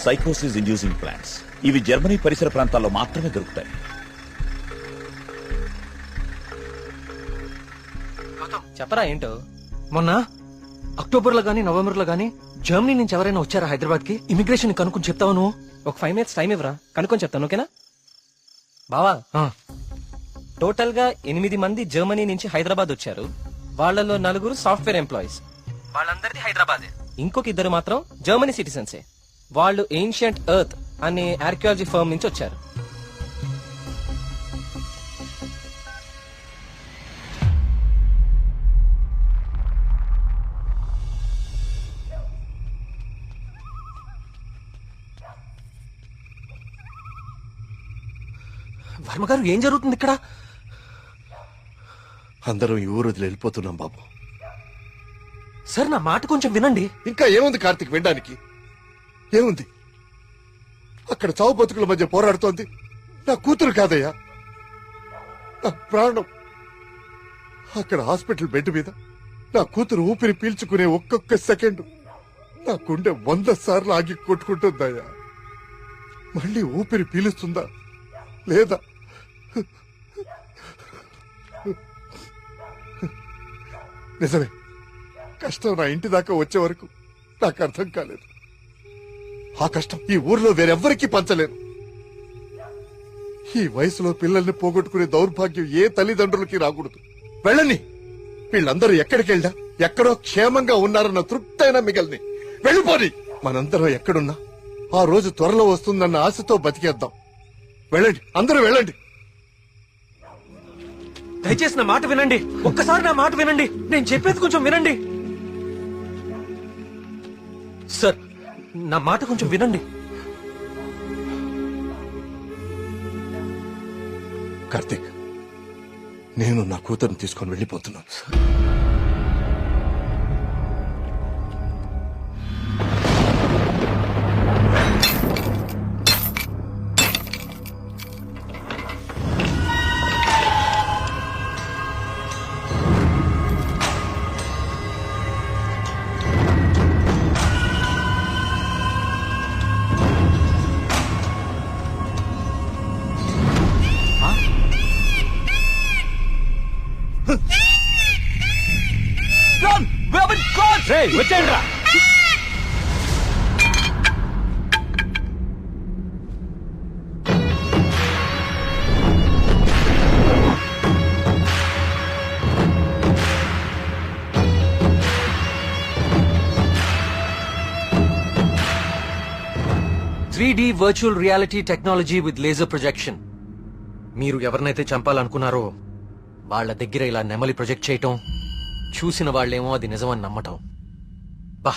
సైకోసిస్ inducing plants. ఇవి Germany పరిసర ప్రాంతాల్లో మాత్రమే దొరుకుతాయి. చెప్పరా ఏంటో? మొన్న అక్టోబర్ లో గానీ నవంబర్ లో గానీ జర్మనీ నుంచి ఎవరైనా వచ్చారా హైదరాబాద్ కి? ఇమిగ్రేషన్ కనుక్కొని చెప్తావు నువ్వు? ఒక 5 minutes టైం ఇవ్వరా, కనుక్కొని చెప్తాను. ఓకేనా బావా? టోటల్ గా 8 మంది జర్మనీ నుంచి హైదరాబాద్ వచ్చారు. వాళ్ళలో 4 సాఫ్ట్వేర్ ఎంప్లాయీస్, వాళ్ళందరిది హైదరాబాద్. ఇంకొక 2 మాత్రం జర్మనీ సిటిజన్సే. వాళ్ళు ఏన్షియంట్ ఎర్త్ అనే ఆర్కియాలజీ ఫర్మ్ నుంచి వచ్చారు. వర్మ గారు, ఏం జరుగుతుంది ఇక్కడ? అందరం ఈ ఊరు వదిలి వెళ్ళిపోతున్నాం బాబు. సార్, నా మాట కొంచెం వినండి. ఇంకా ఏముంది కార్తీక్ వినడానికి? ఏముంది? అక్కడ చావు బతుకుల మధ్య పోరాడుతోంది నా కూతురు కాదయ్యా, నా ప్రాణం. అక్కడ హాస్పిటల్ బెడ్ మీద నా కూతురు ఊపిరి పీల్చుకునే ఒక్కొక్క సెకండ్ నా గుండె 100 సార్లు ఆగి కొట్టుకుంటుందయ్యా. మళ్ళీ ఊపిరి పీలుస్తుందా లేదా? నిజమే, కష్టం నా ఇంటి దాకా వచ్చే వరకు నాకు అర్థం కాలేదు. ఆ కష్టం ఈ ఊర్లో వేరెవ్వరికీ పంచలేను. ఈ వయసులో పిల్లల్ని పోగొట్టుకునే దౌర్భాగ్యం ఏ తల్లిదండ్రులకి రాకూడదు. వెళ్ళని, వీళ్ళందరూ ఎక్కడికి వెళ్ళా ఎక్కడో క్షేమంగా ఉన్నారన్న తృప్తైనా మిగల్ని. వెళ్ళిపోని. మనందరం ఎక్కడున్నా ఆ రోజు త్వరలో వస్తుందన్న ఆశతో బతికేద్దాం. వెళ్ళండి, అందరూ వెళ్ళండి. దయచేసి నా మాట వినండి. ఒక్కసారి నా మాట వినండి. నేను చెప్పేది కొంచెం వినండి. సార్, నా మాట కొంచెం వినండి. కార్తీక్, నేను నా కూతురుని తీసుకొని వెళ్ళిపోతున్నాను. వచ్చేయండి రా. Three virtual reality technology with laser projection. మీరు ఎవరినైతే చంపాలనుకున్నారో వాళ్ళ దగ్గర ఇలా నెమలి ప్రొజెక్ట్ చేయటం, చూసిన వాళ్ళేమో అది నిజమని నమ్మటం. బా,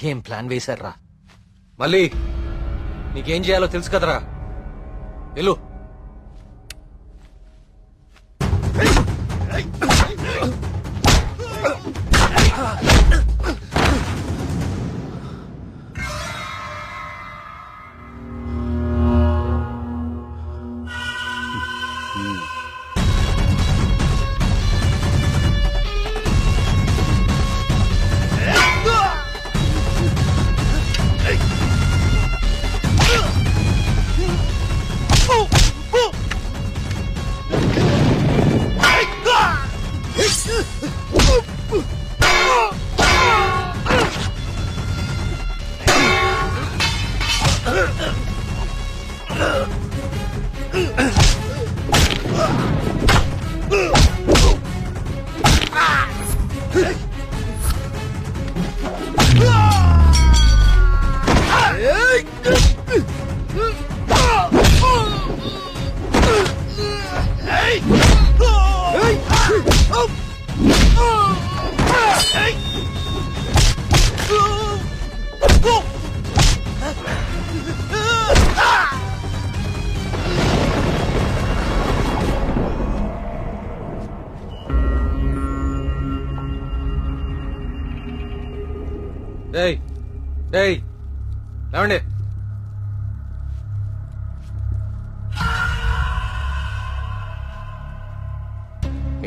ఏం ప్లాన్ వేశారా? మళ్ళీ నీకేం చేయాలో తెలుసు కదరా. వెళ్ళు. లేవండి.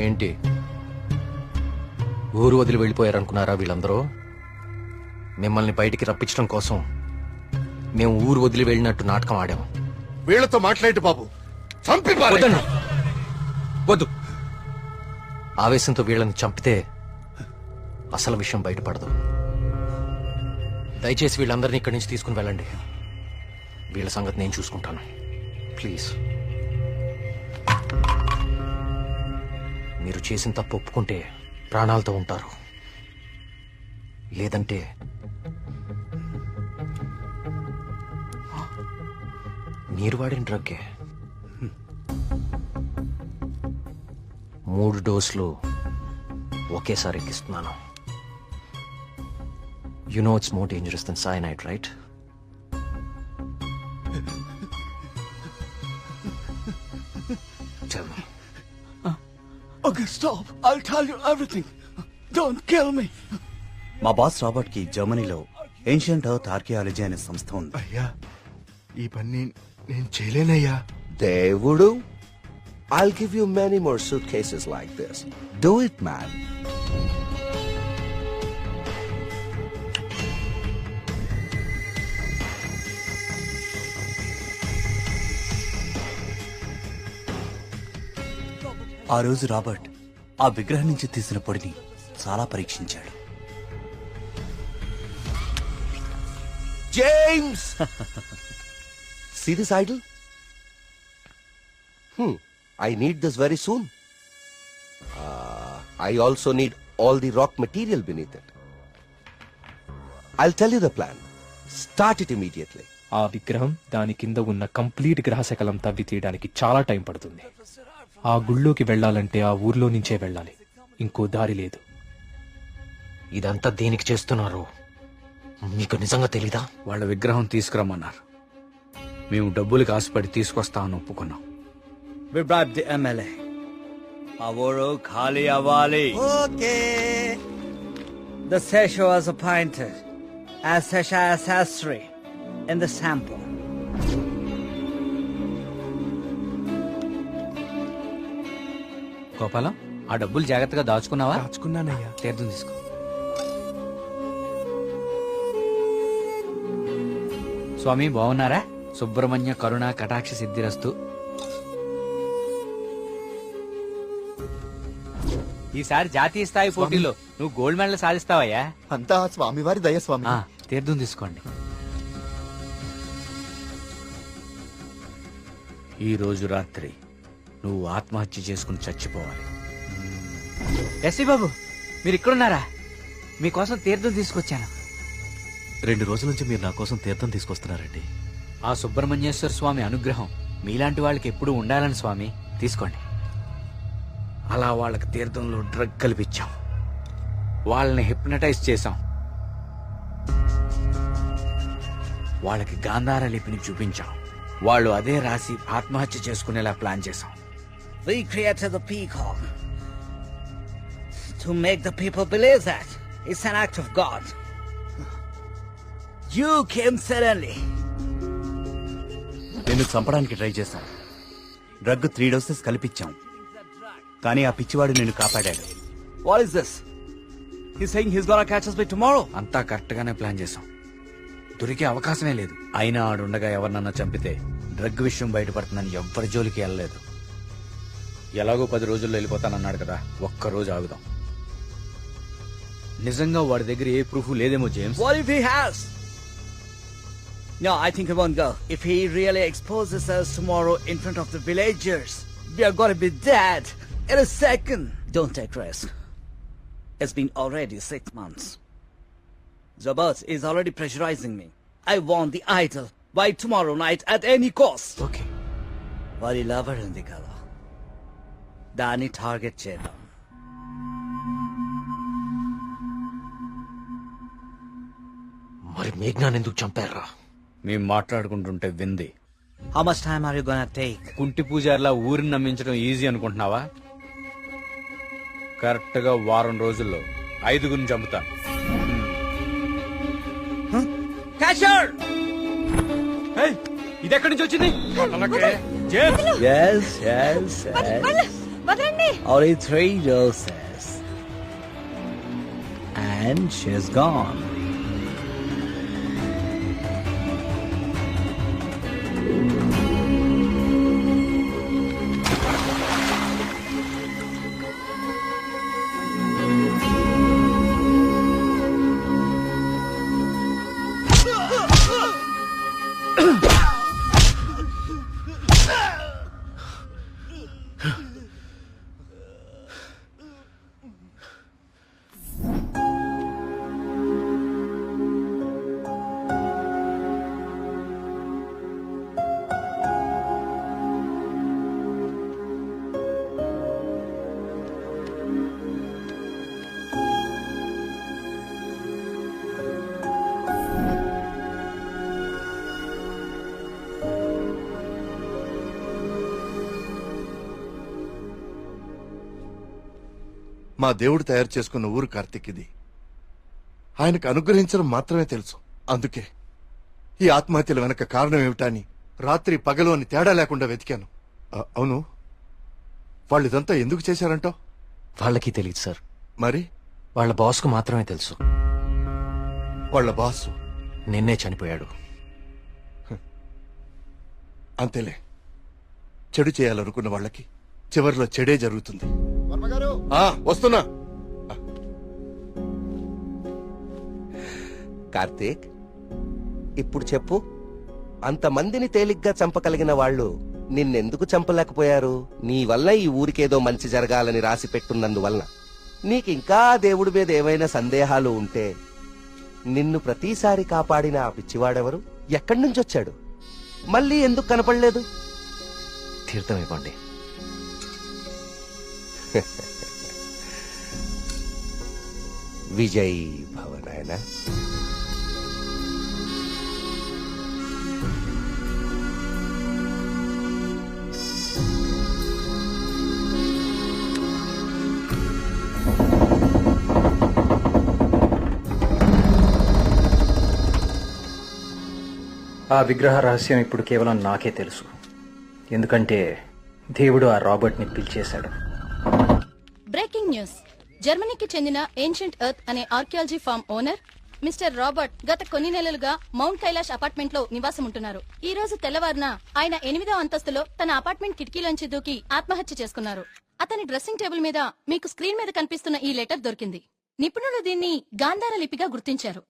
ఏంటి, ఊరు వదిలి వెళ్ళిపోయారనుకున్నారా వీళ్ళందరూ? మిమ్మల్ని బయటికి రప్పించడం కోసం మేము ఊరు వదిలి వెళ్ళినట్టు నాటకం ఆడాము. వీళ్ళతో మాట్లాడి బాబు, చంపి పారేయ్. వద్దండి, వద్దు. ఆవేశంతో వీళ్ళని చంపితే అసలు విషయం బయటపడదు. దయచేసి వీళ్ళందరినీ ఇక్కడి నుంచి తీసుకుని వెళ్ళండి. వీళ్ళ సంగతి నేను చూసుకుంటాను. ప్లీజ్. మీరు చేసిన తప్పు ఒప్పుకుంటే ప్రాణాలతో ఉంటారు, లేదంటే మీరు వాడిన డ్రగ్గే 3 డోసులు ఒకేసారి ఎక్కిస్తున్నాను. You know it's more dangerous than cyanide, right? Tell me. Okay, stop. I'll tell you everything. Don't kill me. మా బాస్ రాబర్ట్ కి జర్మనీలో ఏన్షియంట్ ఎర్త్ ఆర్కియాలజీ అనే సంస్థ ఉంది. అయ్యా, ఈ పని నేను చేయలేనయ్యా. దేవుడు, I'll give you many more suitcases like this. Do it, man. ఆ రోజు రాబర్ట్ ఆ విగ్రహం నుంచి తీసిన పొడిని చాలా పరీక్షించాడు. James! See this idol? I need this very soon. I also need all the rock material beneath it. I'll tell you the plan. Start it immediately. ఆ విగ్రహం దాని కింద ఉన్న కంప్లీట్ గ్రహశకలం తవ్వి తీయడానికి చాలా టైం పడుతుంది. ఆ గుళ్ళోకి వెళ్ళాలంటే ఆ ఊర్లో నుంచే వెళ్ళాలి, ఇంకో దారి లేదు. ఇదంతా దేనికి చేస్తున్నారు మీకు నిజంగా తెలీదా? వాళ్ళ విగ్రహం తీసుకురమ్మన్నారు. మేము డబ్బులకి ఆశపడి తీసుకొస్తామని ఒప్పుకున్నాం. We bribed the MLA. ఆ ఊరు ఖాళీ అవ్వాలి. Okay. The Sesha was appointed as Sesha Sastry in the sample. Gopalam, ఆ డబ్బులు జాగ్రత్తగా దాచుకున్నావా? దాచుకున్నానయ్యా. తీర్థం తీసుకో. స్వామి బాగున్నారా? సుబ్రహ్మణ్య కరుణ కటాక్ష సిద్ధిరస్తు. ఈసారి జాతీయ స్థాయి పోటీలో నువ్వు గోల్డ్ మెడల్ సాధిస్తావయ్యా. అంతా స్వామివారి దయ స్వామి. తీర్థం తీసుకోండి. ఈ రోజు రాత్రి నువ్వు ఆత్మహత్య చేసుకుని చచ్చిపోవాలి. ఎస్సీ బాబు, మీరు ఇక్కడున్నారా? మీకోసం తీర్థం తీసుకొచ్చాను. 2 రోజుల నుంచి మీరు నా కోసం తీర్థం తీసుకొస్తున్నారండి. ఆ సుబ్రహ్మణ్యేశ్వర స్వామి అనుగ్రహం మీలాంటి వాళ్ళకి ఎప్పుడూ ఉండాలని స్వామి. తీసుకోండి. అలా వాళ్ళకి తీర్థంలో డ్రగ్ కల్పించాం, వాళ్ళని హిప్నటైజ్ చేశాం, వాళ్ళకి గాంధార లిపిని చూపించాం. వాళ్ళు అదే రాసి ఆత్మహత్య చేసుకునేలా ప్లాన్ చేశాం. We created the peacock to make the people believe that it's an act of God. You came suddenly. నిన్ను చంపడానికి ట్రై చేశాం. డ్రగ్ 3 డోసెస్ కల్పించాం, కానీ ఆ పిచ్చివాడు నిన్ను కాపాడాడు. What is this? He's saying he's gonna catch us by tomorrow. అంతా correct గానే ప్లాన్ చేశాం. దొరికే అవకాశమే లేదు. అయినా ఆడుండగా ఎవరినన్నా చంపితే డ్రగ్ విషయం బయటపడుతుందని ఎవ్వరి జోలికి వెళ్ళలేదు. ఎలాగో 10 రోజుల్లో వెళ్ళిపోతానన్నాడు కదా, ఒక్కరోజు ఆగుదాం. నిజంగా వాడి దగ్గర ఏ ప్రూఫ్ లేదేమో James. What if he has? No, I think he won't go. If he really exposes us tomorrow in front of the villagers, we are gonna be dead in a second. Don't take risk. It's been already 6 months. Zabas is already pressurizing me. I want the idol by tomorrow night at any cost. Okay, వారి lover ఉంది కదా, దాన్ని target చేద్దాం. మరి మేఘ్నాన్ని ఎందుకు చంపారా? మేము మాట్లాడుకుంటుంటే వింది. How much time are you gonna take? కుంటి పూజార్లా ఊరిని నమ్మించడం ఈజీ అనుకుంటున్నావా? కరెక్ట్ గా 1 వారం రోజుల్లో 5గురిని చంపుతాను. Catcher! ఇది ఎక్కడి నుంచి వచ్చింది? Yes, yes, yes. Only 3 doses. And she's gone. మా దేవుడు తయారు చేసుకున్న ఊరు కార్తీక్ ఇది. ఆయనకు అనుగ్రహించడం మాత్రమే తెలుసు. అందుకే ఈ ఆత్మహత్యల వెనక కారణం ఏమిటా అని రాత్రి పగలు అని తేడా లేకుండా వెతికాను. అవును, వాళ్ళు ఇదంతా ఎందుకు చేశారంటావు? వాళ్ళకి తెలియదు సార్. మరి వాళ్ళ బాస్కు మాత్రమే తెలుసు. వాళ్ళ బాసు నిన్నే చనిపోయాడు. అంతేలే, చెడు చేయాలనుకున్న వాళ్ళకి చివర్లో చెడే జరుగుతుంది. వస్తున్నా. కార్తీక్, ఇప్పుడు చెప్పు, అంతమందిని తేలిగ్గా చంపగలిగిన వాళ్ళు నిన్నెందుకు చంపలేకపోయారు? నీ వల్ల ఈ ఊరికేదో మంచి జరగాలని రాసి పెట్టున్నందువలన. నీకింకా దేవుడి మీద ఏమైనా సందేహాలు ఉంటే నిన్ను ప్రతిసారి కాపాడిన ఆ పిచ్చివాడెవరు? ఎక్కడి నుంచి వచ్చాడు? మళ్ళీ ఎందుకు కనపడలేదు? తీర్థం ఇవ్వండి. విజయ్ భవనాయన. ఆ విగ్రహ రహస్యం ఇప్పుడు కేవలం నాకే తెలుసు. ఎందుకంటే దేవుడు ఆ రాబర్ట్ ని పిలిచేశాడు. Breaking news. జర్మనీకి చెందిన ఏన్షియంట్ ఎర్త్ అనే archaeology farm owner mister Robert గత కొన్ని నెలలుగా మౌంట్ కైలాష్ అపార్ట్మెంట్ లో నివాసం ఉంటున్నారు. ఈ రోజు తెల్లవారున ఆయన 8వ అంతస్తులో తన అపార్ట్మెంట్ కిటికీలోంచి దూకి ఆత్మహత్య చేసుకున్నారు. అతని డ్రెస్సింగ్ టేబుల్ మీద మీకు స్క్రీన్ మీద కనిపిస్తున్న ఈ లెటర్ దొరికింది. నిపుణులు దీన్ని గాంధార లిపిగా గుర్తించారు.